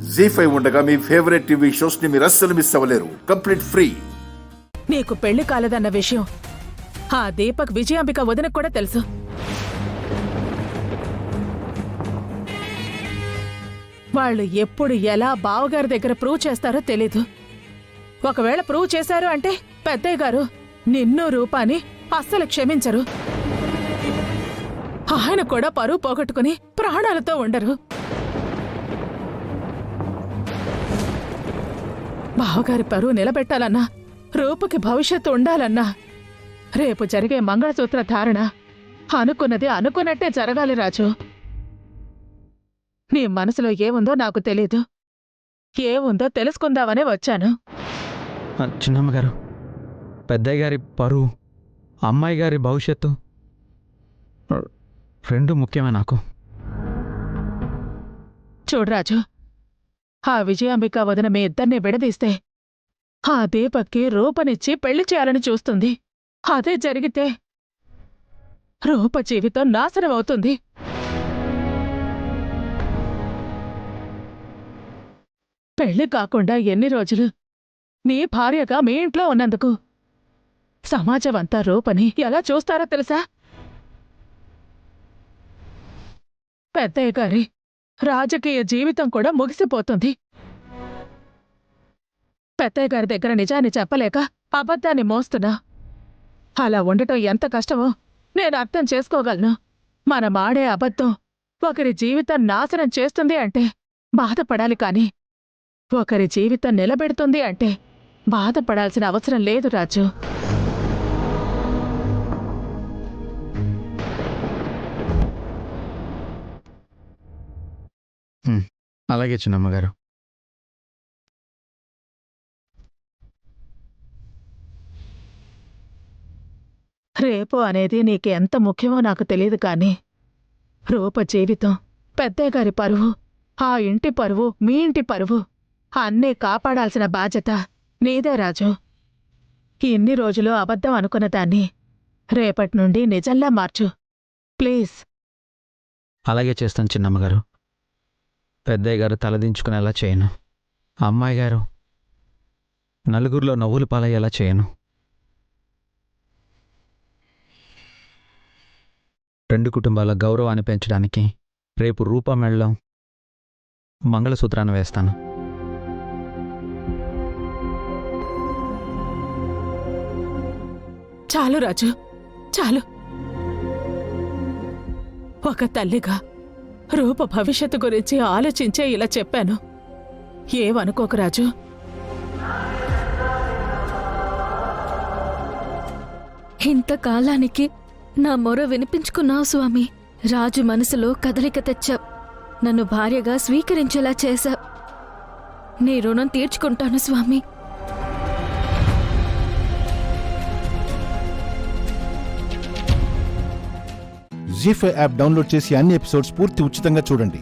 జీ5 ఉండగా మీ favourite TV shows ని మీరు అస్సలు మిస్ అవ్వలేరు. Complete free. నీకు పెళ్లి కాలేదన్న విషయం ఆ దీపక్ విజయాంబిక వదినకు కూడా తెలుసు. వాళ్ళు ఎప్పుడు ఎలా బావగారి దగ్గర ప్రూవ్ చేస్తారో తెలీదు. ఒకవేళ ప్రూవ్ చేశారు అంటే పెద్దయ్య గారు నిన్ను రూపాని అస్సలు క్షమించరు. ఆయన కూడా పరువు పోగొట్టుకుని ప్రాణాలతో ఉండరు. బావగారి పరువు నిలబెట్టాలన్నా, రూపకి భవిష్యత్తు ఉండాలన్నా రేపు జరిగే మంగళసూత్ర ధారణ అనుకున్నది అనుకున్నట్టే జరగాలి రాజు. నీ మనసులో ఏముందో నాకు తెలీదు. ఏముందో తెలుసుకుందామనే వచ్చాను. చిన్నమ్మగారు, పెద్దయ్య గారి పరువు, అమ్మాయి గారి భవిష్యత్తు రెండు ముఖ్యమే నాకు. చూడరాజు, ఆ విజయాంబిక వదిన మీ ఇద్దరిని విడదీస్తే ఆ దీపక్కి రూపనిచ్చి పెళ్లి చేయాలని చూస్తుంది. అదే జరిగితే రూప జీవితం నాశనం అవుతుంది. పెళ్లి కాకుండా ఎన్ని రోజులు నీ భార్యగా మీ ఇంట్లో ఉన్నందుకు సమాజం అంతా రూపని ఎలా చూస్తారో తెలుసా? పెద్దయ్య గారి రాజకీయ జీవితం కూడా ముగిసిపోతుంది. పెద్దయ్య గారి దగ్గర నిజాన్ని చెప్పలేక అబద్ధాన్ని మోస్తున్నా. అలా ఉండటం ఎంత కష్టమో నేను అర్థం చేసుకోగలను. మనం ఆడే అబద్ధం ఒకరి జీవితం నాశనం చేస్తుంది అంటే బాధపడాలి, కాని ఒకరి జీవితం నిలబెడుతుంది అంటే బాధపడాల్సిన అవసరం లేదు రాజు. అలాగే చిన్నమ్మగారు. రేపు అనేది నీకెంత ముఖ్యమో నాకు తెలియదు, కాని రూప జీవితం, పెద్దయ్య గారి పరువు, ఆ ఇంటి పరువు, మీ ఇంటి పరువు అన్నీ కాపాడాల్సిన బాధ్యత నీదే రాజు. ఇన్ని రోజులు అబద్ధం అనుకున్న దాన్ని రేపటి నుండి నిజంలా మార్చు ప్లీజ్. అలాగే చేస్తాను చిన్నమ్మగారు. పెద్దయ్య గారు తలదించుకునేలా చేయను. అమ్మాయి గారు నలుగురిలో నవ్వులు పాలయ్యేలా చేయను. రెండు కుటుంబాల గౌరవాన్ని పెంచడానికి రేపు రూపా మెళ్ళలో మంగళసూత్రాన్ని వేస్తాను. చాలు రాజు, చాలు. ఒక తల్లిగా రూప భవిష్యత్తు గురించి ఆలోచించే ఇలా చెప్పాను. ఏమనుకోకు రాజు. ఇంతకాలానికి నా మొర వినిపించుకున్నావు స్వామి. రాజు మనసులో కదలిక తెచ్చావు. నన్ను భార్యగా స్వీకరించేలా చేశావు. నీ రుణం తీర్చుకుంటాను స్వామి. జీ5 యాప్ డౌన్లోడ్ చేసి అన్ని ఎపిసోడ్స్ పూర్తి ఉచితంగా చూడండి.